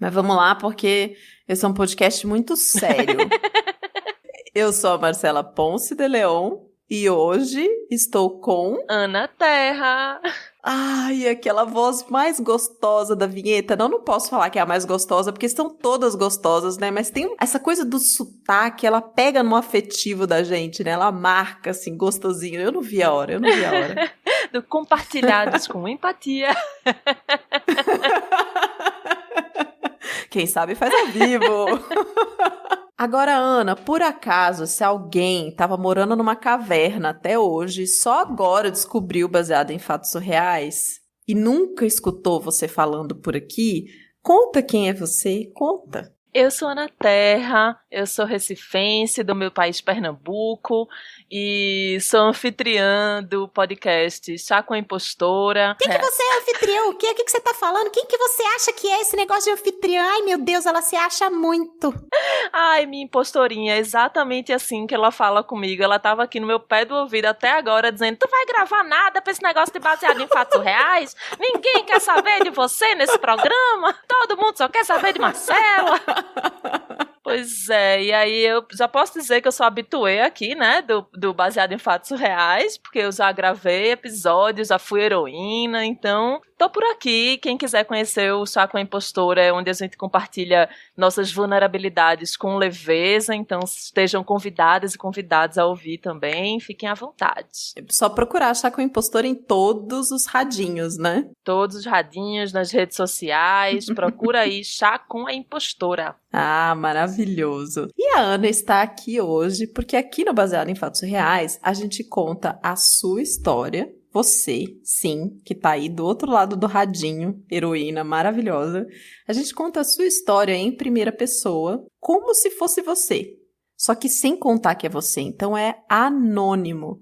Mas vamos lá, porque esse é um podcast muito sério. Eu sou a Marcela Ponce de Leon e hoje estou com... Ana Terra. Ai, aquela voz mais gostosa da vinheta. Não posso falar que é a mais gostosa, porque estão todas gostosas, né? Mas tem essa coisa do sotaque, ela pega no afetivo da gente, né? Ela marca, assim, gostosinho. Eu não vi a hora. Do compartilhados com empatia. Quem sabe faz ao vivo. Agora, Ana, por acaso, se alguém estava morando numa caverna até hoje, só agora descobriu baseado em fatos surreais e nunca escutou você falando por aqui, conta quem é você, conta. Eu sou Ana Terra, eu sou recifense do meu país Pernambuco e sou anfitriã do podcast Chá com a Impostora. Quem que você é anfitrião? O que você tá falando? Quem que você acha que é esse negócio de anfitriã? Ai, meu Deus, ela se acha muito. Ai, minha impostorinha, é exatamente assim que ela fala comigo. Ela tava aqui no meu pé do ouvido até agora dizendo: tu vai gravar nada pra esse negócio de baseado em fatos reais? Ninguém quer saber de você nesse programa? Todo mundo só quer saber de Marcela. Pois é, e aí eu já posso dizer que eu sou habituê aqui, né, do baseado em fatos reais, porque eu já gravei episódios, já fui heroína, então tô por aqui. Quem quiser conhecer o Chá com a Impostora é onde a gente compartilha nossas vulnerabilidades com leveza, então estejam convidadas e convidados a ouvir também, fiquem à vontade. É só procurar Chá com a Impostora em todos os radinhos, né? Todos os radinhos nas redes sociais, procura aí Chá com a Impostora. Ah, maravilhoso. E a Ana está aqui hoje porque aqui no Baseado em Fatos Reais a gente conta a sua história. Você, sim, que tá aí do outro lado do radinho, heroína maravilhosa. A gente conta a sua história em primeira pessoa, como se fosse você. Só que sem contar que é você, então é anônimo.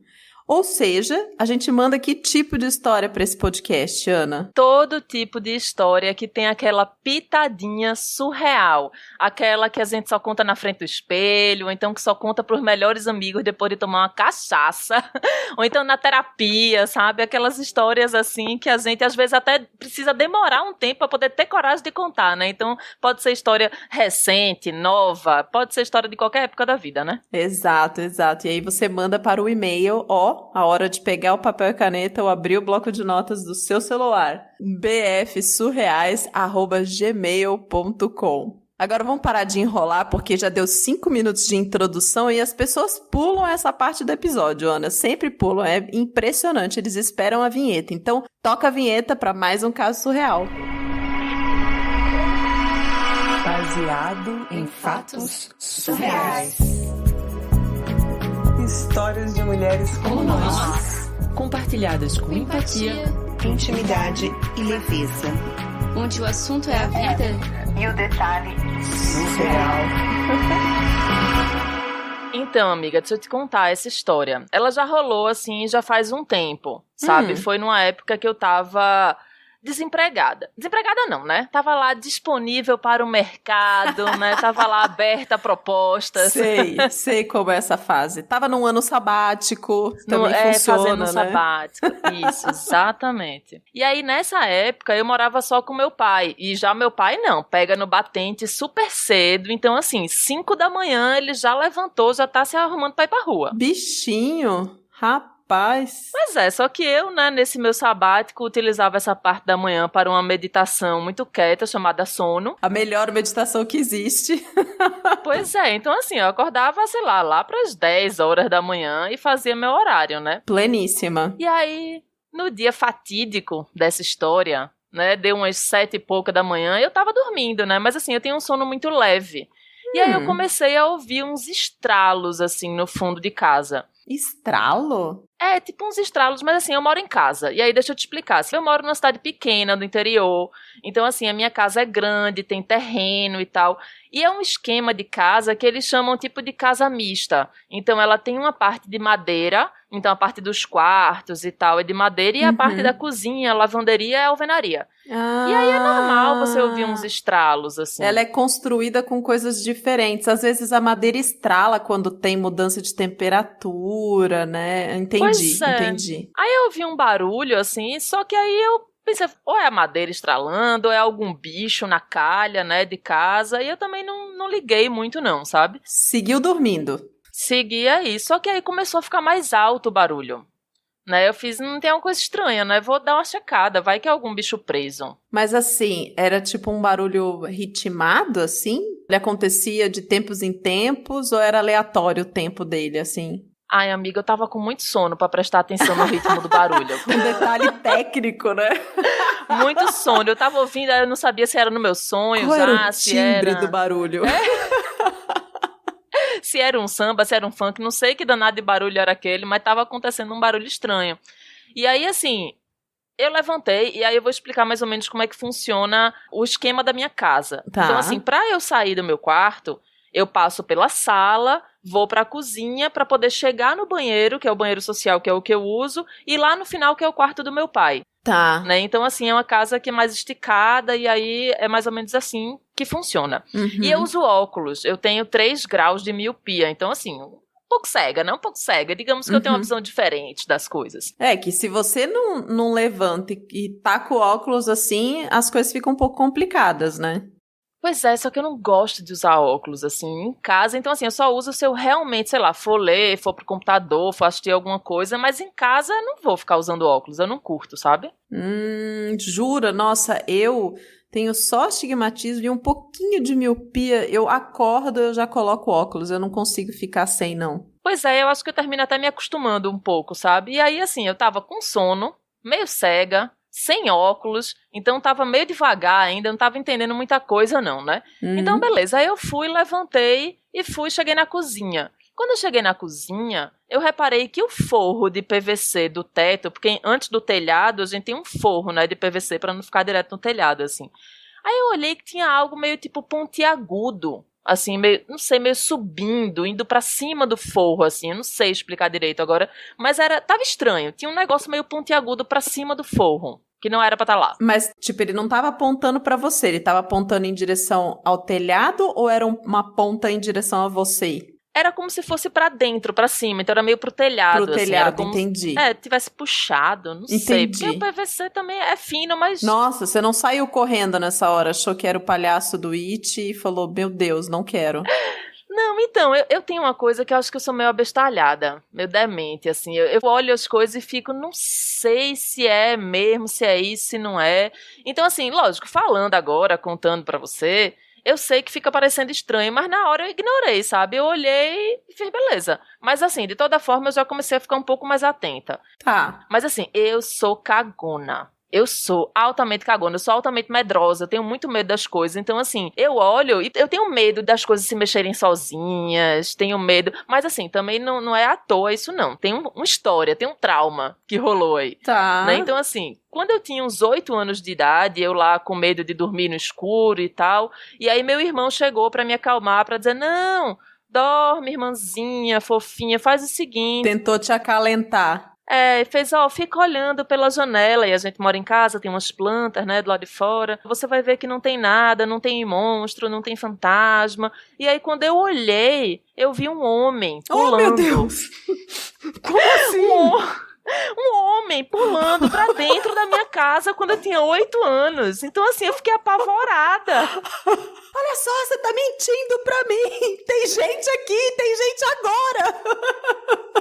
Ou seja, a gente manda que tipo de história para esse podcast, Ana? Todo tipo de história que tem aquela pitadinha surreal. Aquela que a gente só conta na frente do espelho, ou então que só conta pros melhores amigos depois de tomar uma cachaça. Ou então na terapia, sabe? Aquelas histórias assim que a gente às vezes até precisa demorar um tempo para poder ter coragem de contar, né? Então pode ser história recente, nova, pode ser história de qualquer época da vida, né? Exato. E aí você manda para o e-mail, a hora de pegar o papel e caneta ou abrir o bloco de notas do seu celular. bfsurreais@gmail.com. Agora vamos parar de enrolar, porque já deu 5 minutos de introdução e as pessoas pulam essa parte do episódio, Ana. Sempre pulam, é impressionante. Eles esperam a vinheta. Então, toca a vinheta para mais um caso surreal. Baseado em fatos surreais. Histórias de mulheres como nós, compartilhadas com empatia, intimidade e leveza, onde o assunto é a vida e o detalhe surreal. Então, amiga, deixa eu te contar essa história. Ela já rolou, assim, já faz um tempo, sabe? Foi numa época que eu tava desempregada. Desempregada não, né? Tava lá disponível para o mercado, né? Tava lá aberta a propostas. Sei como é essa fase. Tava num ano sabático, também funciona, fazendo um né? sabático. Isso, exatamente. E aí, nessa época, eu morava só com meu pai. E já meu pai, não, pega no batente super cedo. Então, assim, 5 da manhã, ele já levantou, já tá se arrumando pra ir pra rua. Bichinho, rapaz. Pois é, só que eu, né, nesse meu sabático, utilizava essa parte da manhã para uma meditação muito quieta, chamada sono. A melhor meditação que existe. Pois é, então assim, eu acordava, sei lá pras 10 horas da manhã e fazia meu horário, né? Pleníssima. E aí, no dia fatídico dessa história, né, deu umas 7 e pouca da manhã, eu tava dormindo, né? Mas assim, eu tenho um sono muito leve. E aí eu comecei a ouvir uns estralos, assim, no fundo de casa. Estralo? É, tipo uns estralos, mas assim, eu moro em casa. E aí, deixa eu te explicar. Eu moro numa cidade pequena, do interior. Então, assim, a minha casa é grande, tem terreno e tal. E é um esquema de casa que eles chamam tipo de casa mista. Então, ela tem uma parte de madeira, então a parte dos quartos e tal é de madeira, e a parte da cozinha, a lavanderia, é alvenaria. E aí é normal você ouvir uns estralos, assim. Ela é construída com coisas diferentes. Às vezes a madeira estrala quando tem mudança de temperatura, né? Entendi. Aí eu ouvi um barulho, assim, só que aí eu Pensei, ou é a madeira estralando, ou é algum bicho na calha, né, de casa, e eu também não liguei muito não, sabe? Seguiu dormindo. Segui aí, só que aí começou a ficar mais alto o barulho, né? Eu fiz, não tem alguma coisa estranha, né? Vou dar uma checada, vai que é algum bicho preso. Mas assim, era tipo um barulho ritmado, assim? Ele acontecia de tempos em tempos ou era aleatório o tempo dele, assim? Ai, amiga, eu tava com muito sono pra prestar atenção no ritmo do barulho. Um detalhe técnico, né? Muito sono. Eu tava ouvindo, aí eu não sabia se era no meu sonho, Qual era o se timbre era... do barulho? Se era um samba, se era um funk, não sei que danado de barulho era aquele, mas tava acontecendo um barulho estranho. E aí, assim, eu levantei, e aí eu vou explicar mais ou menos como é que funciona o esquema da minha casa. Tá. Então, assim, pra eu sair do meu quarto, eu passo pela sala, vou pra cozinha pra poder chegar no banheiro, que é o banheiro social, que é o que eu uso, e lá no final, que é o quarto do meu pai. Tá. Né? Então, assim, é uma casa que é mais esticada, e aí é mais ou menos assim que funciona. Uhum. E eu uso óculos, eu tenho 3 graus de miopia, então, assim, um pouco cega, né? Um pouco cega. Digamos que eu tenho uma visão diferente das coisas. É que se você não levanta e tá com o óculos assim, as coisas ficam um pouco complicadas, né? Pois é, só que eu não gosto de usar óculos, assim, em casa. Então, assim, eu só uso se eu realmente, sei lá, for ler, for pro computador, for assistir alguma coisa. Mas em casa eu não vou ficar usando óculos, eu não curto, sabe? Jura? Nossa, eu tenho só astigmatismo e um pouquinho de miopia. Eu acordo, eu já coloco óculos. Eu não consigo ficar sem, não. Pois é, eu acho que eu termino até me acostumando um pouco, sabe? E aí, assim, eu tava com sono, meio cega, sem óculos, então tava meio devagar ainda, não tava entendendo muita coisa não, né? Então, beleza, aí eu fui, levantei e cheguei na cozinha. Quando eu cheguei na cozinha, eu reparei que o forro de PVC do teto, porque antes do telhado a gente tem um forro, né, de PVC para não ficar direto no telhado, assim. Aí eu olhei que tinha algo meio tipo pontiagudo, assim, meio, não sei, meio subindo, indo pra cima do forro, assim, eu não sei explicar direito agora, mas tava estranho, tinha um negócio meio pontiagudo pra cima do forro, que não era pra estar lá. Mas, tipo, ele não tava apontando pra você, ele tava apontando em direção ao telhado ou era uma ponta em direção a você? Era como se fosse pra dentro, pra cima, então era meio pro telhado. Pro assim, telhado, era como entendi. Se, tivesse puxado, não sei. Entendi. Porque o PVC também é fino, mas... Nossa, você não saiu correndo nessa hora, achou que era o palhaço do It e falou, meu Deus, não quero. Não, então, eu tenho uma coisa que eu acho que eu sou meio abestalhada, meio demente, assim. Eu olho as coisas e fico, não sei se é mesmo, se é isso, se não é. Então, assim, lógico, falando agora, contando pra você... Eu sei que fica parecendo estranho, mas na hora eu ignorei, sabe? Eu olhei e fiz beleza. Mas assim, de toda forma, eu já comecei a ficar um pouco mais atenta. Tá. Mas assim, eu sou cagona. Eu sou altamente cagona, eu sou altamente medrosa, eu tenho muito medo das coisas. Então, assim, eu olho e eu tenho medo das coisas se mexerem sozinhas, tenho medo. Mas, assim, também não é à toa isso, não. Tem uma história, tem um trauma que rolou aí. Tá. Né? Então, assim, quando eu tinha uns 8 anos de idade, eu lá com medo de dormir no escuro e tal, e aí meu irmão chegou pra me acalmar, pra dizer, não, dorme, irmãzinha, fofinha, faz o seguinte... Tentou te acalentar. Fez, fica olhando pela janela, e a gente mora em casa, tem umas plantas, né, do lado de fora, você vai ver que não tem nada, não tem monstro, não tem fantasma, e aí quando eu olhei, eu vi um homem pulando. Oh, meu Deus! Como assim? Um homem pulando pra dentro da minha casa quando eu tinha 8 anos. Então, assim, eu fiquei apavorada. Olha só, você tá mentindo pra mim! Tem gente aqui, tem gente agora!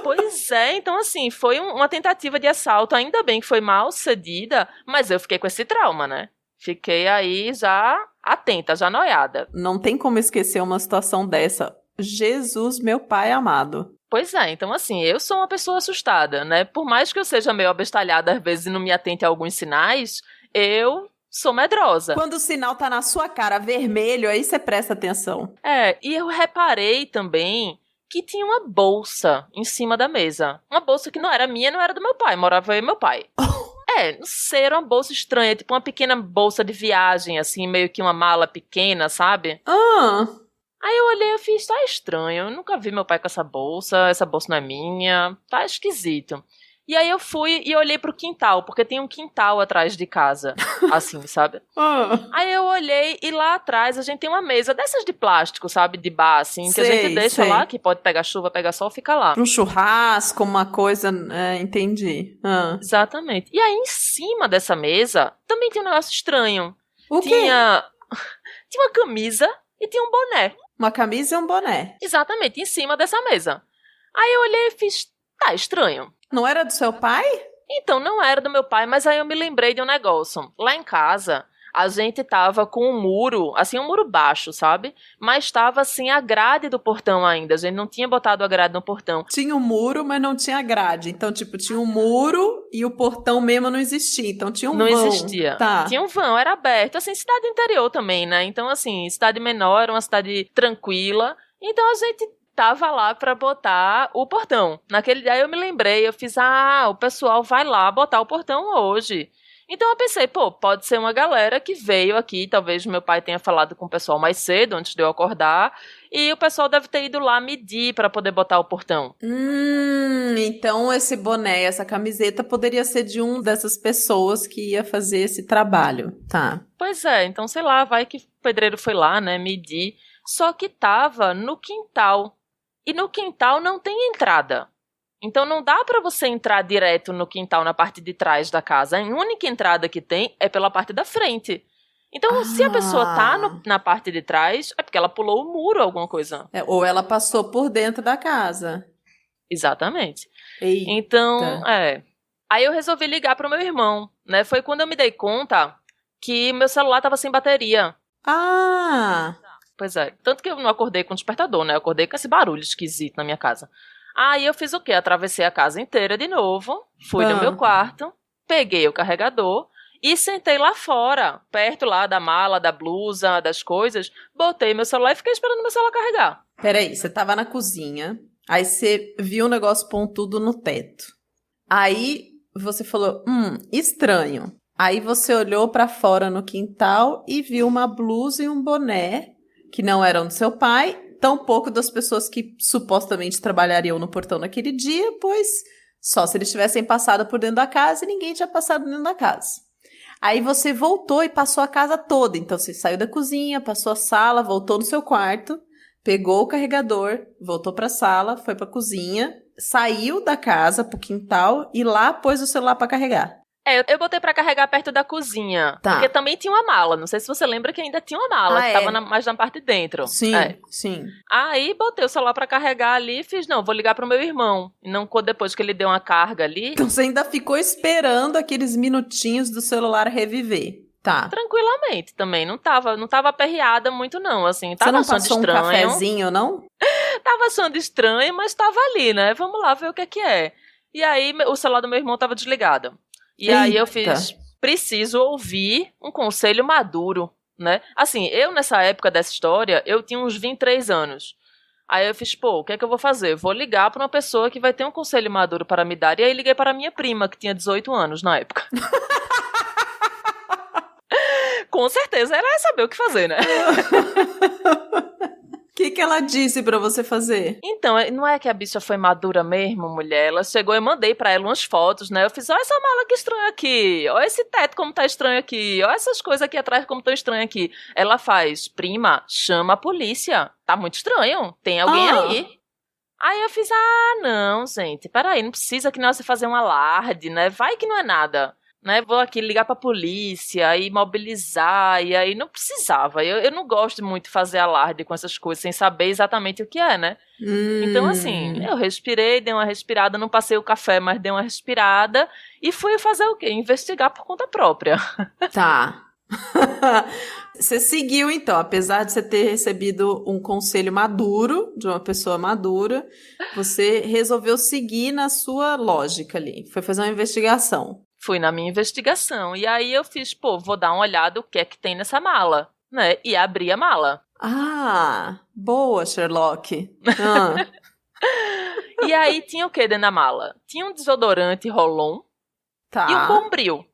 Pois é, então, assim, foi uma tentativa de assalto. Ainda bem que foi mal sucedida, mas eu fiquei com esse trauma, né? Fiquei aí já atenta, já noiada. Não tem como esquecer uma situação dessa. Jesus, meu pai amado. Pois é, então assim, eu sou uma pessoa assustada, né? Por mais que eu seja meio abestalhada às vezes e não me atente a alguns sinais, eu sou medrosa. Quando o sinal tá na sua cara vermelho, aí você presta atenção. E eu reparei também que tinha uma bolsa em cima da mesa. Uma bolsa que não era minha, não era do meu pai, morava eu e meu pai. Não sei, era uma bolsa estranha, tipo uma pequena bolsa de viagem, assim, meio que uma mala pequena, sabe? Aí eu olhei e fiz, tá estranho, eu nunca vi meu pai com essa bolsa não é minha, tá esquisito. E aí eu fui e olhei pro quintal, porque tem um quintal atrás de casa, assim, sabe? Aí eu olhei e lá atrás a gente tem uma mesa dessas de plástico, sabe? De bar, assim, que a gente deixa lá, que pode pegar chuva, pegar sol, fica lá. Um churrasco, uma coisa... entendi. Exatamente. E aí em cima dessa mesa também tinha um negócio estranho. O quê? Tinha uma camisa e tinha um boné. Uma camisa e um boné. Exatamente, em cima dessa mesa. Aí eu olhei e fiz, tá estranho. Não era do seu pai? Então, não era do meu pai, mas aí eu me lembrei de um negócio. Lá em casa, a gente tava com um muro, assim, um muro baixo, sabe? Mas tava, assim, a grade do portão ainda. A gente não tinha botado a grade no portão. Tinha um muro, mas não tinha grade. Então, tipo, tinha um muro e o portão mesmo não existia. Então, tinha um vão. Não existia. Tá. Tinha um vão, era aberto. Assim, cidade interior também, né? Então, assim, cidade menor, era uma cidade tranquila. Então, a gente tava lá pra botar o portão. Naquele dia eu me lembrei, eu fiz, o pessoal vai lá botar o portão hoje. Então eu pensei, pode ser uma galera que veio aqui, talvez meu pai tenha falado com o pessoal mais cedo, antes de eu acordar, e o pessoal deve ter ido lá medir pra poder botar o portão. Então esse boné, essa camiseta poderia ser de um dessas pessoas que ia fazer esse trabalho, tá? Pois é, então sei lá, vai que o pedreiro foi lá, né, medir, só que tava no quintal. E no quintal não tem entrada. Então não dá pra você entrar direto no quintal na parte de trás da casa. A única entrada que tem é pela parte da frente. Então se a pessoa tá na parte de trás, é porque ela pulou o muro, alguma coisa. Ou ela passou por dentro da casa. Exatamente. Eita. Então, Aí eu resolvi ligar pro meu irmão, né? Foi quando eu me dei conta que meu celular tava sem bateria. Pois é, tanto que eu não acordei com despertador, né? Eu acordei com esse barulho esquisito na minha casa. Aí eu fiz o quê? Atravessei a casa inteira de novo, fui no meu quarto, peguei o carregador e sentei lá fora, perto lá da mala, da blusa, das coisas, botei meu celular e fiquei esperando meu celular carregar. Peraí, você tava na cozinha, aí você viu um negócio pontudo no teto. Aí você falou, estranho. Aí você olhou pra fora no quintal e viu uma blusa e um boné que não eram do seu pai, tampouco das pessoas que supostamente trabalhariam no portão naquele dia, pois só se eles tivessem passado por dentro da casa e ninguém tinha passado dentro da casa. Aí você voltou e passou a casa toda. Então você saiu da cozinha, passou a sala, voltou no seu quarto, pegou o carregador, voltou pra sala, foi pra cozinha, saiu da casa pro quintal e lá pôs o celular pra carregar. Eu botei pra carregar perto da cozinha. Tá. Porque também tinha uma mala. Não sei se você lembra que ainda tinha uma mala. Que tava mais na parte de dentro. Sim, sim. Aí botei o celular pra carregar ali e fiz, vou ligar pro meu irmão. E não depois que ele deu uma carga ali. Então você ainda ficou esperando aqueles minutinhos do celular reviver. Tá. Tranquilamente também. Não tava aperreada muito não, assim. Tava você não passou estranho. Um cafezinho, não? Tava achando estranho, mas tava ali, né? Vamos lá ver o que é. E aí o celular do meu irmão tava desligado. E aí eu fiz, preciso ouvir um conselho maduro, né? Assim, eu nessa época dessa história, eu tinha uns 23 anos. Aí eu fiz, o que é que eu vou fazer? Vou ligar para uma pessoa que vai ter um conselho maduro para me dar. E aí liguei para minha prima, que tinha 18 anos na época. Com certeza ela ia saber o que fazer, né? O que ela disse pra você fazer? Então, não é que a bicha foi madura mesmo, mulher? Ela chegou e mandei pra ela umas fotos, né? Eu fiz, olha essa mala que estranha aqui, olha esse teto como tá estranho aqui, olha essas coisas aqui atrás como tão estranho aqui. Ela faz, prima, chama a polícia, tá muito estranho, tem alguém aí. Aí eu fiz, não, gente, peraí, não precisa que não você fazer um alarde, né? Vai que não é nada. Né, vou aqui ligar pra polícia e mobilizar, e aí não precisava. Eu não gosto muito de fazer alarde com essas coisas sem saber exatamente o que é, né? Então, assim, eu respirei, dei uma respirada, não passei o café, mas dei uma respirada e fui fazer o quê? Investigar por conta própria. Tá. Você seguiu, então, apesar de você ter recebido um conselho maduro, de uma pessoa madura, você resolveu seguir na sua lógica ali. Foi fazer uma investigação. Fui na minha investigação. E aí eu fiz, vou dar uma olhada o que é que tem nessa mala, né? E abri a mala. Boa, Sherlock. E aí tinha o que dentro da mala? Tinha um desodorante Rolon e um Bombril.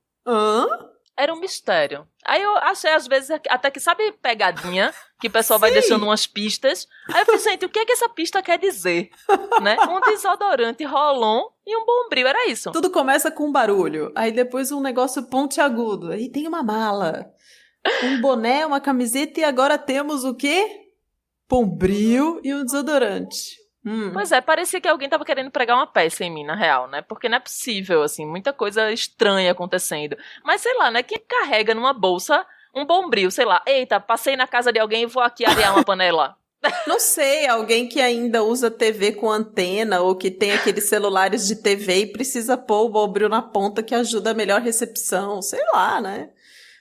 Era um mistério. Aí eu achei, às vezes, até que, sabe pegadinha? Que o pessoal vai deixando umas pistas. Aí eu falei, gente, o que é que essa pista quer dizer? Né? Um desodorante Rolon e um Bombril, era isso. Tudo começa com um barulho, aí depois um negócio pontiagudo, aí tem uma mala, um boné, uma camiseta e agora temos o quê? Bombril e um desodorante. Pois é, parecia que alguém tava querendo pregar uma peça em mim, na real, né? Porque não é possível, assim, muita coisa estranha acontecendo. Mas sei lá, né? Quem carrega numa bolsa um Bombril, sei lá, eita, passei na casa de alguém e vou aqui arear uma panela. Não sei, alguém que ainda usa TV com antena ou que tem aqueles celulares de TV e precisa pôr o Bombril na ponta que ajuda a melhor recepção, sei lá, né?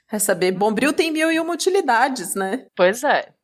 Vai saber, Bombril tem 1001 utilidades, né? Pois é.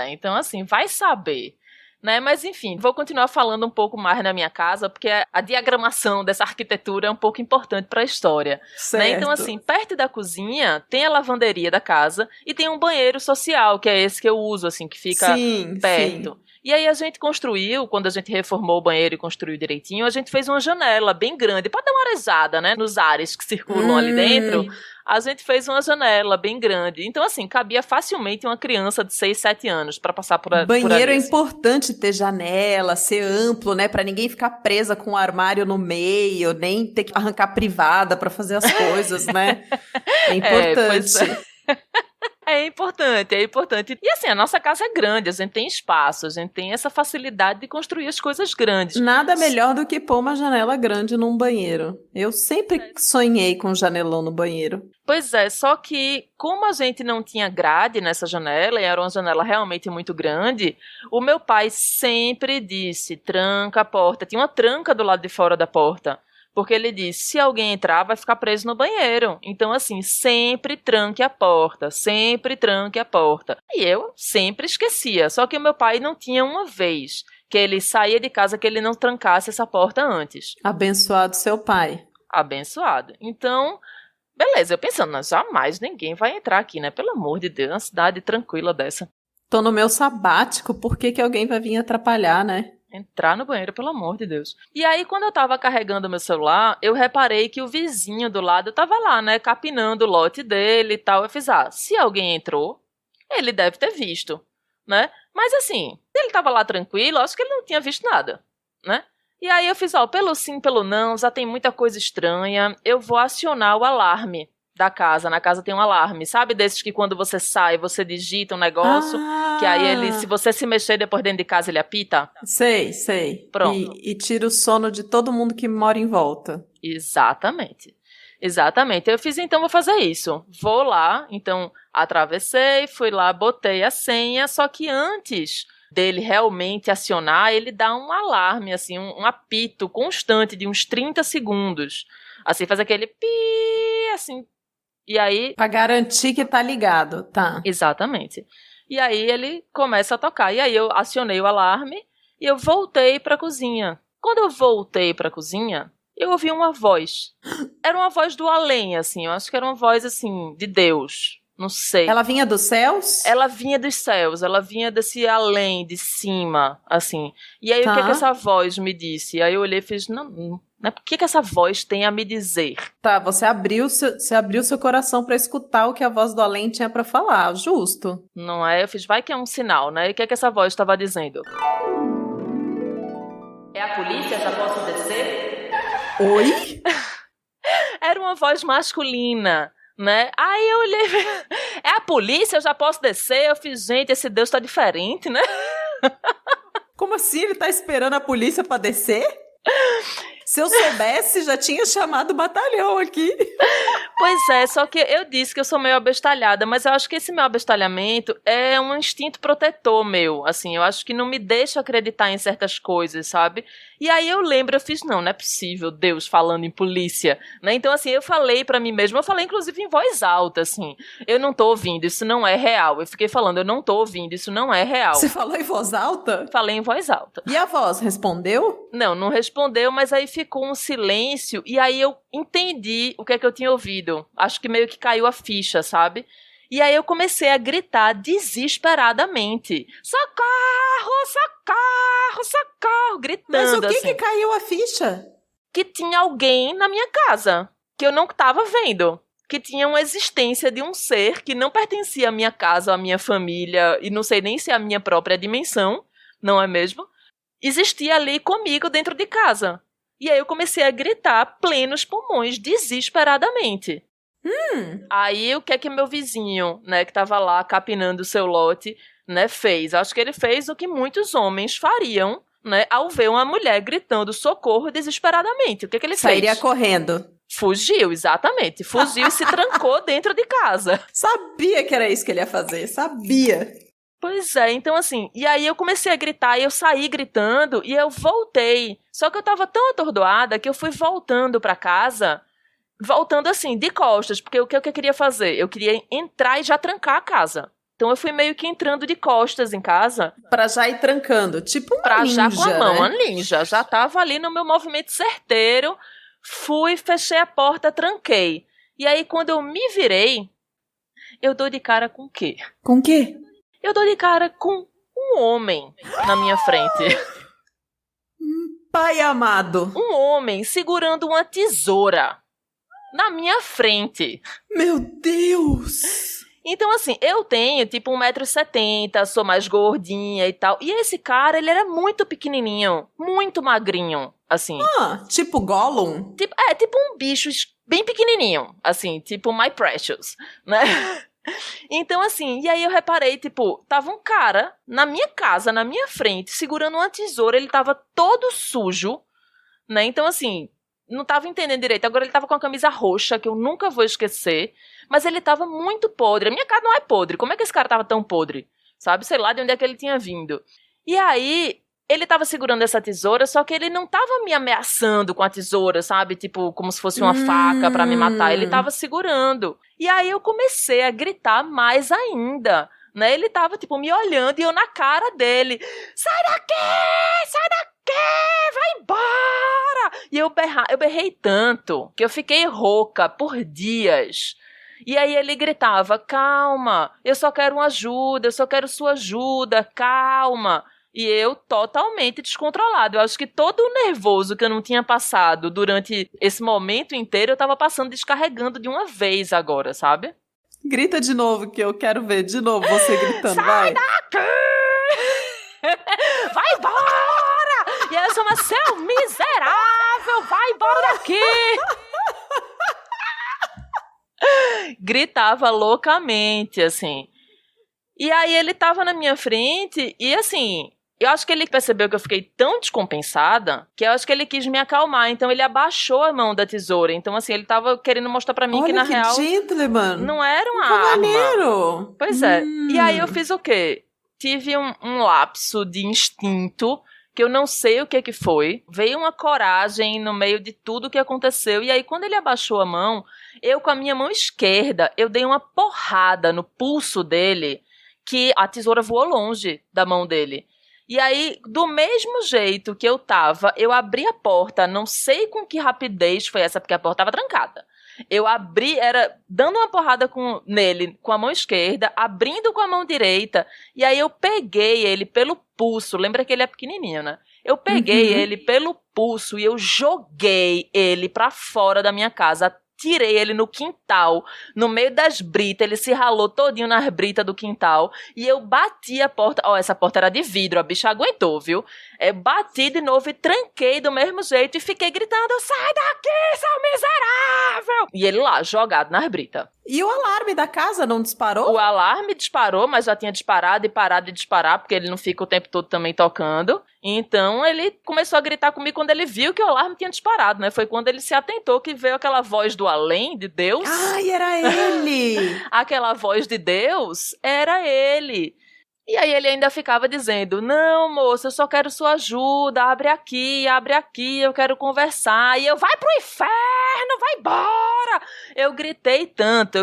Então, assim, vai saber. Né? Mas, enfim, vou continuar falando um pouco mais na minha casa, porque a diagramação dessa arquitetura é um pouco importante para a história. Né? Então, assim, perto da cozinha tem a lavanderia da casa e tem um banheiro social, que é esse que eu uso, assim, que fica perto. Sim. E aí a gente construiu, quando a gente reformou o banheiro e construiu direitinho, a gente fez uma janela bem grande, para dar uma arejada, né, nos ares que circulam ali dentro. A gente fez uma janela bem grande. Então, assim, cabia facilmente uma criança de 6, 7 anos para passar por ali. Banheiro é importante ter janela, ser amplo, né? Pra ninguém ficar presa com um armário no meio, nem ter que arrancar privada pra fazer as coisas, né? É importante. É importante. E assim, a nossa casa é grande, a gente tem espaço, a gente tem essa facilidade de construir as coisas grandes. Nada melhor do que pôr uma janela grande num banheiro. Eu sempre sonhei com um janelão no banheiro. Pois é, só que como a gente não tinha grade nessa janela, e era uma janela realmente muito grande, o meu pai sempre disse, tranca a porta. Tinha uma tranca do lado de fora da porta. Porque ele disse, se alguém entrar, vai ficar preso no banheiro. Então, assim, sempre tranque a porta. E eu sempre esquecia. Só que o meu pai não tinha uma vez que ele saía de casa que ele não trancasse essa porta antes. Abençoado seu pai. Abençoado. Então, beleza. Eu pensando, não, jamais ninguém vai entrar aqui, né? Pelo amor de Deus, uma cidade tranquila dessa. Tô no meu sabático, por que alguém vai vir atrapalhar, né? Entrar no banheiro, pelo amor de Deus. E aí, quando eu tava carregando meu celular, eu reparei que o vizinho do lado tava lá, né, capinando o lote dele e tal. Eu fiz, se alguém entrou, ele deve ter visto, né? Mas assim, ele tava lá tranquilo, acho que ele não tinha visto nada, né? E aí eu fiz, pelo sim, pelo não, já tem muita coisa estranha, eu vou acionar o alarme da casa. Na casa tem um alarme, sabe desses que quando você sai, você digita um negócio, que aí ele, se você se mexer depois dentro de casa, ele apita? Sei. Pronto. E tira o sono de todo mundo que mora em volta. Exatamente. Eu fiz, então vou fazer isso. Vou lá, então atravessei, fui lá, botei a senha, só que antes dele realmente acionar, ele dá um alarme, assim, um apito constante de uns 30 segundos. Assim, faz aquele pi, assim. E aí... Pra garantir que tá ligado, tá. Exatamente. E aí ele começa a tocar. E aí eu acionei o alarme e eu voltei pra cozinha. Quando eu voltei pra cozinha, eu ouvi uma voz. Era uma voz do além, assim. Eu acho que era uma voz, assim, de Deus. Não sei. Ela vinha dos céus? Ela vinha dos céus. Ela vinha desse além, de cima, assim. E aí o que essa voz me disse? Aí eu olhei e fiz, não. O que essa voz tem a me dizer? Tá, você abriu seu coração pra escutar o que a voz do além tinha pra falar, justo. Não é? Eu fiz, vai que é um sinal, né? E o que essa voz estava dizendo? É a polícia? Já posso descer? Oi? Era uma voz masculina, né? Aí eu olhei, é a polícia? Eu já posso descer? Eu fiz, gente, esse Deus tá diferente, né? Como assim? Ele tá esperando a polícia pra descer? Se eu soubesse, já tinha chamado o batalhão aqui. Pois é, só que eu disse que eu sou meio abestalhada, mas eu acho que esse meu abestalhamento é um instinto protetor meu, assim, eu acho que não me deixa acreditar em certas coisas, sabe? E aí eu fiz, não é possível Deus falando em polícia, né? Então, assim, eu falei pra mim mesma, eu falei inclusive em voz alta, assim, eu não tô ouvindo, isso não é real. Eu fiquei falando, eu não tô ouvindo, isso não é real. Você falou em voz alta? Falei em voz alta. E a voz respondeu? Não respondeu, mas aí ficou um silêncio, e aí eu entendi o que é que eu tinha ouvido. Acho que meio que caiu a ficha, sabe? E aí eu comecei a gritar desesperadamente. Socorro, socorro, socorro, gritando. Mas o que assim, que caiu a ficha? que tinha alguém na minha casa, que eu não estava vendo. que tinha uma existência de um ser que não pertencia à minha casa, à minha família, e não sei nem se é a minha própria dimensão, não é mesmo? Existia ali comigo dentro de casa. E aí eu comecei a gritar a plenos pulmões, desesperadamente. Aí o que é que meu vizinho, né, que tava lá capinando o seu lote, né, fez? Acho que ele fez o que muitos homens fariam, né, ao ver uma mulher gritando socorro desesperadamente. O que é que ele Sairia fez? correndo. Fugiu, exatamente. Fugiu e se trancou dentro de casa. Sabia que era isso que ele ia fazer, sabia. Pois é, então assim, e aí eu comecei a gritar, e eu saí gritando, e eu voltei. Só que eu tava tão atordoada que eu fui voltando pra casa, voltando assim, de costas, porque o que eu queria fazer? Eu queria entrar e já trancar a casa. Então eu fui meio que entrando de costas em casa. Pra já ir trancando, tipo uma Pra ninja, já com a mão, né? uma ninja. Já tava ali no meu movimento certeiro. Fui, fechei a porta, tranquei. E aí quando eu me virei, eu dou de cara com o quê? Com o quê? Eu dou de cara com um homem na minha frente. Pai amado. Um homem segurando uma tesoura na minha frente. Meu Deus. Então, assim, eu tenho tipo 1,70 m, sou mais gordinha e tal. E esse cara, ele era muito pequenininho, muito magrinho, assim. Tipo Gollum? Tipo um bicho bem pequenininho, assim, tipo My Precious, né? Então, assim, e aí eu reparei, tipo, tava um cara na minha casa, na minha frente, segurando uma tesoura, ele tava todo sujo, né? Então, assim, não tava entendendo direito. Agora ele tava com a camisa roxa, que eu nunca vou esquecer, mas ele tava muito podre. A minha casa não é podre, como é que esse cara tava tão podre? Sabe, sei lá de onde é que ele tinha vindo. E aí, ele tava segurando essa tesoura, só que ele não tava me ameaçando com a tesoura, sabe? Tipo, como se fosse uma faca pra me matar. Ele tava segurando. E aí eu comecei a gritar mais ainda, né? Ele tava, tipo, me olhando e eu na cara dele. Sai daqui! Sai daqui! Vai embora! E eu berrei tanto que eu fiquei rouca por dias. E aí ele gritava, calma, eu só quero uma ajuda, eu só quero sua ajuda, calma. E eu totalmente descontrolado. Eu acho que todo o nervoso que eu não tinha passado durante esse momento inteiro, eu tava passando descarregando de uma vez agora, sabe? Grita de novo, que eu quero ver de novo você gritando, Sai vai. daqui! Vai embora! E ela chama, seu miserável, vai embora daqui! Gritava loucamente, assim. E aí ele tava na minha frente e, assim, eu acho que ele percebeu que eu fiquei tão descompensada que eu acho que ele quis me acalmar. Então ele abaixou a mão da tesoura. Então, assim, ele tava querendo mostrar pra mim Olha que, na real, gentleman. não era uma Cavaleiro. arma. Pois é. E aí eu fiz o quê? Tive um lapso de instinto que eu não sei o que foi. Veio uma coragem no meio de tudo que aconteceu. E aí, quando ele abaixou a mão, eu, com a minha mão esquerda, eu dei uma porrada no pulso dele, que a tesoura voou longe da mão dele. E aí, do mesmo jeito que eu tava, eu abri a porta, não sei com que rapidez foi essa, porque a porta tava trancada. Eu abri, era dando uma porrada nele com a mão esquerda, abrindo com a mão direita, e aí eu peguei ele pelo pulso, lembra que ele é pequenininho, né? Eu peguei ele pelo pulso e eu joguei ele pra fora da minha casa, tirei ele no quintal, no meio das britas, ele se ralou todinho nas britas do quintal, e eu bati a porta, essa porta era de vidro, a bicha aguentou, viu? Eu bati de novo e tranquei do mesmo jeito e fiquei gritando, sai daqui, seu miserável! E ele lá, jogado nas britas. E o alarme da casa não disparou? O alarme disparou, mas já tinha disparado e parado de disparar, porque ele não fica o tempo todo também tocando. Então ele começou a gritar comigo quando ele viu que o alarme tinha disparado, né? Foi quando ele se atentou que veio aquela voz do além, de Deus. Ai, era ele! Aquela voz de Deus era ele. E aí ele ainda ficava dizendo, não, moça, eu só quero sua ajuda, abre aqui, eu quero conversar. E eu, vai pro inferno, vai embora! Eu gritei tanto.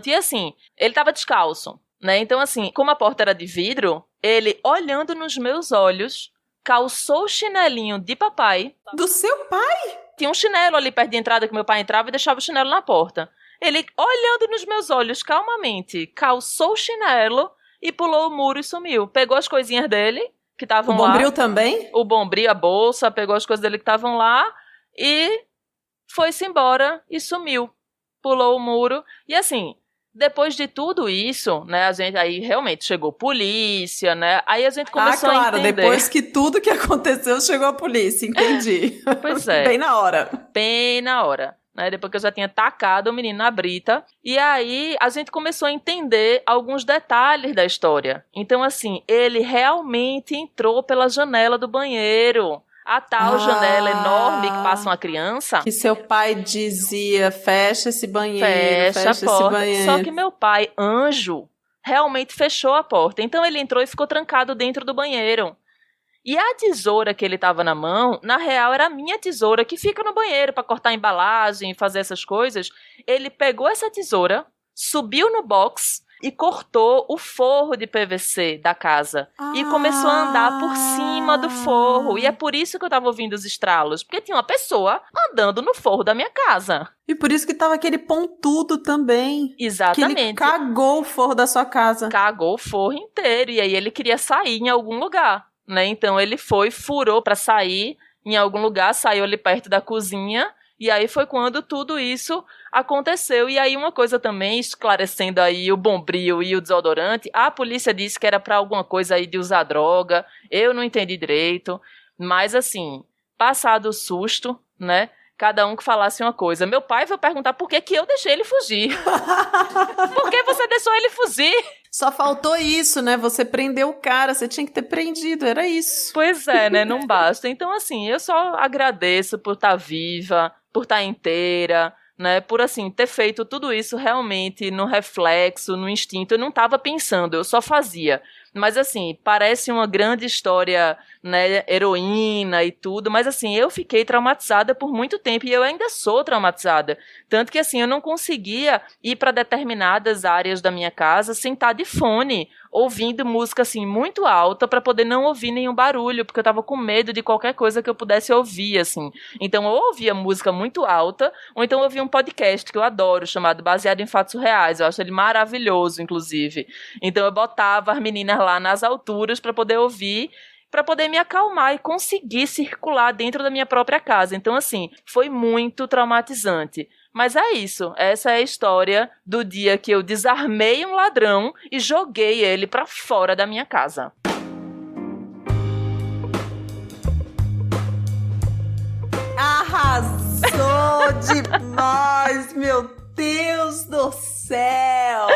E assim, ele tava descalço, né? Então assim, como a porta era de vidro, ele, olhando nos meus olhos, calçou o chinelinho de papai. Do seu pai? Tinha um chinelo ali perto de entrada que meu pai entrava e deixava o chinelo na porta. Ele, olhando nos meus olhos calmamente, calçou o chinelo e pulou o muro e sumiu. Pegou as coisinhas dele, que estavam lá. O Bombril também? O Bombril, a bolsa, pegou as coisas dele que estavam lá e foi-se embora e sumiu. pulou o muro. E assim, depois de tudo isso, né, a gente aí realmente chegou polícia, né? Aí a gente começou a entender. Depois que tudo que aconteceu chegou a polícia, entendi. Pois é. Bem na hora. Bem na hora. Né, depois que eu já tinha tacado o menino na brita. E aí a gente começou a entender alguns detalhes da história. Então, assim, ele realmente entrou pela janela do banheiro. A tal janela enorme que passa uma criança. Que seu pai dizia, fecha esse banheiro, fecha a porta. esse banheiro. Só que meu pai, anjo, realmente fechou a porta. Então ele entrou e ficou trancado dentro do banheiro. E a tesoura que ele tava na mão, na real, era a minha tesoura, que fica no banheiro para cortar embalagem e fazer essas coisas. Ele pegou essa tesoura, subiu no box e cortou o forro de PVC da casa. E começou a andar por cima do forro. E é por isso que eu tava ouvindo os estralos. Porque tinha uma pessoa andando no forro da minha casa. E por isso que tava aquele pontudo também. Exatamente. Que ele cagou o forro da sua casa. Cagou o forro inteiro. E aí ele queria sair em algum lugar. Né? Então ele furou pra sair em algum lugar, saiu ali perto da cozinha, e aí foi quando tudo isso aconteceu. E aí uma coisa também, esclarecendo aí o Bombril e o desodorante, a polícia disse que era pra alguma coisa aí de usar droga, eu não entendi direito, mas assim, passado o susto, né, cada um que falasse uma coisa. Meu pai veio perguntar por que eu deixei ele fugir. Por que você deixou ele fugir? Só faltou isso, né? Você prendeu o cara, você tinha que ter prendido, era isso. Pois é, né? Não basta. Então, assim, eu só agradeço por estar viva, por estar inteira, né? Por, assim, ter feito tudo isso realmente no reflexo, no instinto. Eu não estava pensando, eu só fazia. Mas, assim, parece uma grande história, né, heroína e tudo, mas, assim, eu fiquei traumatizada por muito tempo e eu ainda sou traumatizada. Tanto que, assim, eu não conseguia ir para determinadas áreas da minha casa sem estar de fone, ouvindo música, assim, muito alta para poder não ouvir nenhum barulho, porque eu tava com medo de qualquer coisa que eu pudesse ouvir, assim. Então, eu ouvia música muito alta, ou então eu ouvia um podcast que eu adoro, chamado Baseado em Fatos Reais. Eu acho ele maravilhoso, inclusive. Então, eu botava as meninas lá nas alturas para poder ouvir, para poder me acalmar e conseguir circular dentro da minha própria casa. Então, assim, foi muito traumatizante. Mas é isso, essa é a história do dia que eu desarmei um ladrão e joguei ele para fora da minha casa. Arrasou demais, meu Deus do céu!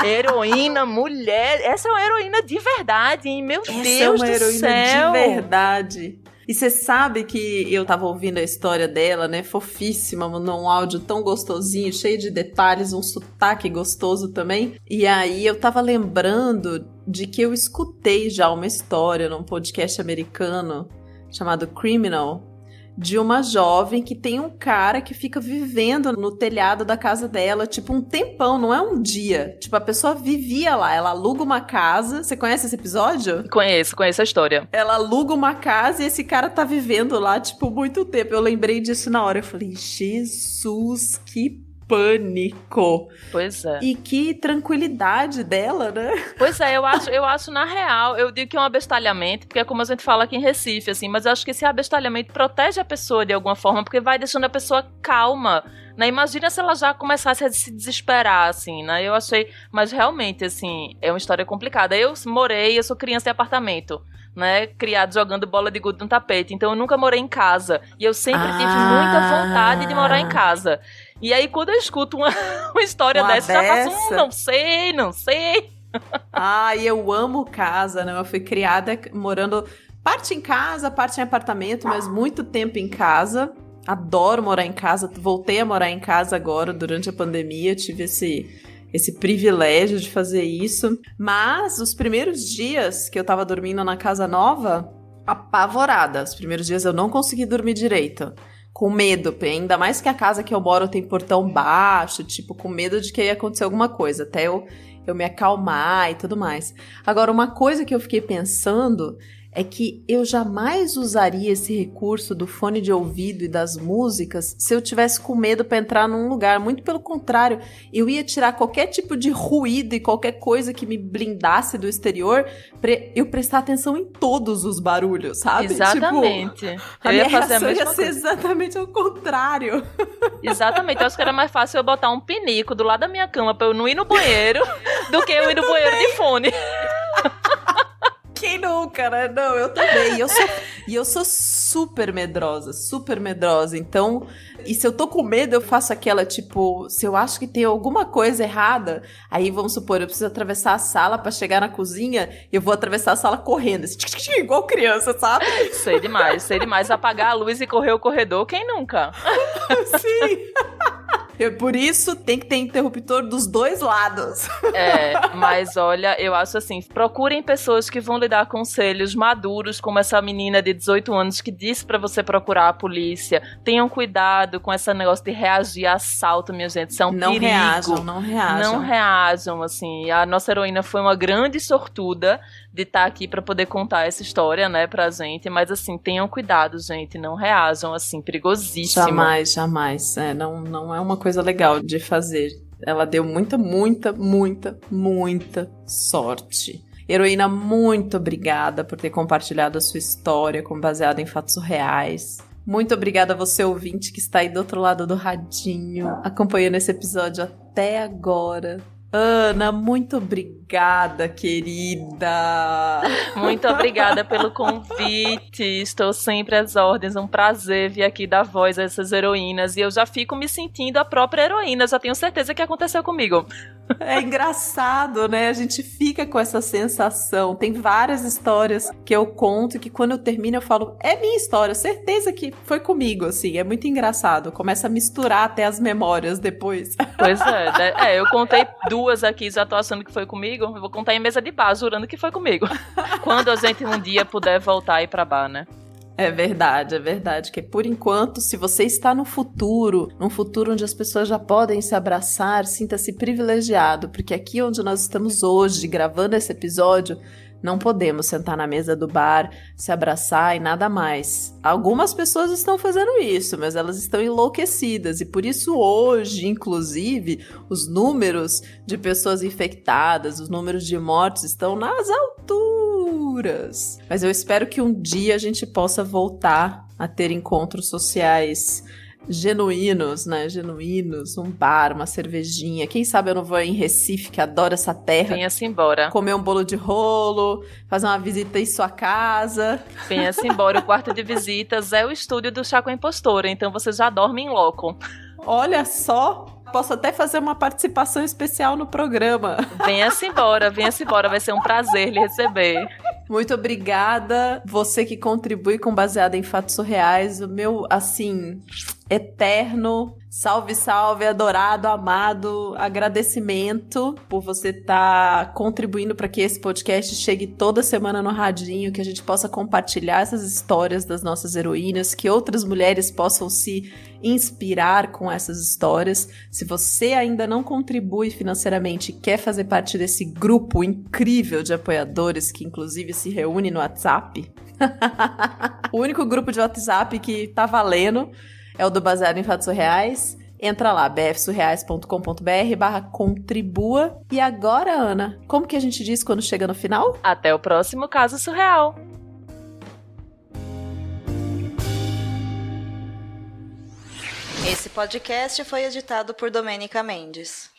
Heroína, mulher, essa é uma heroína de verdade, hein? Meu Deus do céu! Essa é uma heroína de verdade. E você sabe que eu tava ouvindo a história dela, né? Fofíssima, num áudio tão gostosinho, cheio de detalhes, um sotaque gostoso também. E aí eu tava lembrando de que eu escutei já uma história num podcast americano chamado Criminal, de uma jovem que tem um cara que fica vivendo no telhado da casa dela, tipo, um tempão, não é um dia. Tipo, a pessoa vivia lá, ela aluga uma casa. Você conhece esse episódio? Conheço a história. Ela aluga uma casa e esse cara tá vivendo lá, tipo, muito tempo. Eu lembrei disso na hora, eu falei, Jesus, que pânico. Pois é. E que tranquilidade dela, né? Pois é, eu acho na real, eu digo que é um abestalhamento, porque é como a gente fala aqui em Recife, assim, mas eu acho que esse abestalhamento protege a pessoa de alguma forma, porque vai deixando a pessoa calma, né? Imagina se ela já começasse a se desesperar, assim, né? Eu achei, mas realmente, assim, é uma história complicada. Eu sou criança de apartamento, né, criado jogando bola de gude no tapete, então eu nunca morei em casa, e eu sempre tive muita vontade de morar em casa. E aí, quando eu escuto uma história dessa, eu já faço não sei. E eu amo casa, né? Eu fui criada morando parte em casa, parte em apartamento, mas muito tempo em casa. Adoro morar em casa. Voltei a morar em casa agora, durante a pandemia. Tive esse privilégio de fazer isso. Mas os primeiros dias que eu tava dormindo na casa nova, apavorada. Os primeiros dias eu não consegui dormir direito. Com medo, ainda mais que a casa que eu moro tem portão baixo, tipo, com medo de que ia acontecer alguma coisa, até eu me acalmar e tudo mais. Agora, uma coisa que eu fiquei pensando é que eu jamais usaria esse recurso do fone de ouvido e das músicas se eu tivesse com medo para entrar num lugar. Muito pelo contrário, eu ia tirar qualquer tipo de ruído e qualquer coisa que me blindasse do exterior pra eu prestar atenção em todos os barulhos, sabe? Exatamente. Tipo, a minha reação ia ser exatamente ao contrário. Exatamente. Eu acho que era mais fácil eu botar um pinico do lado da minha cama pra eu não ir no banheiro do que eu ir no banheiro de fone. Quem nunca, né? Não, eu também. E eu sou super medrosa. Então, e se eu tô com medo, eu faço aquela, tipo, se eu acho que tem alguma coisa errada, aí vamos supor, eu preciso atravessar a sala pra chegar na cozinha, eu vou atravessar a sala correndo, assim, igual criança, sabe? Sei demais. Apagar a luz e correr o corredor, quem nunca? Sim. Por isso tem que ter interruptor dos dois lados. Mas olha, eu acho assim, procurem pessoas que vão lhe dar conselhos maduros, como essa menina de 18 anos que disse pra você procurar a polícia. Tenham cuidado com esse negócio de reagir a assalto, minha gente, isso é um perigo. Não reajam. Não reajam, assim. A nossa heroína foi uma grande sortuda de estar aqui pra poder contar essa história, né, pra gente, mas assim, tenham cuidado, gente, não reajam, assim, perigosíssimo. Jamais. Não é uma coisa legal de fazer. Ela deu muita sorte. Heroína, muito obrigada por ter compartilhado a sua história baseada em fatos reais. Muito obrigada a você, ouvinte, que está aí do outro lado do radinho, acompanhando esse episódio até agora. Ana, muito obrigada, querida. Muito obrigada pelo convite. Estou sempre às ordens. É um prazer vir aqui dar voz a essas heroínas. E eu já fico me sentindo a própria heroína. Já tenho certeza que aconteceu comigo. É engraçado, né? A gente fica com essa sensação. Tem várias histórias que eu conto que quando eu termino eu falo, é minha história, certeza que foi comigo, assim. É muito engraçado. Começa a misturar até as memórias depois. Pois é. Eu contei duas aqui, já tô achando que foi comigo. Eu vou contar em mesa de bar, jurando que foi comigo. Quando a gente um dia puder voltar a ir pra bar, né? É verdade, que por enquanto, se você está num futuro onde as pessoas já podem se abraçar, sinta-se privilegiado, porque aqui onde nós estamos hoje, gravando esse episódio, não podemos sentar na mesa do bar, se abraçar e nada mais. Algumas pessoas estão fazendo isso, mas elas estão enlouquecidas, e por isso hoje, inclusive, os números de pessoas infectadas, os números de mortes estão nas alturas. Mas eu espero que um dia a gente possa voltar a ter encontros sociais genuínos, né? Genuínos, um bar, uma cervejinha. Quem sabe eu não vou em Recife, que adoro essa terra. Venha-se embora. Comer um bolo de rolo, fazer uma visita em sua casa. Venha-se embora. O quarto de visitas é o estúdio do Chá com a Impostora, então você já dorme em loco. Olha só! Posso até fazer uma participação especial no programa. Venha-se embora, vai ser um prazer lhe receber. Muito obrigada, você que contribui com Baseado em Fatos Reais, o meu, assim, eterno, salve, adorado, amado, agradecimento por você estar contribuindo para que esse podcast chegue toda semana no radinho, que a gente possa compartilhar essas histórias das nossas heroínas, que outras mulheres possam se inspirar com essas histórias. Se você ainda não contribui financeiramente e quer fazer parte desse grupo incrível de apoiadores, que inclusive se reúne no WhatsApp, o único grupo de WhatsApp que tá valendo é o do Baseado em Fatos Reais. Entra lá, bfsurreais.com.br/contribua. E agora, Ana, como que a gente diz quando chega no final? Até o próximo Caso Surreal. Esse podcast foi editado por Domênica Mendes.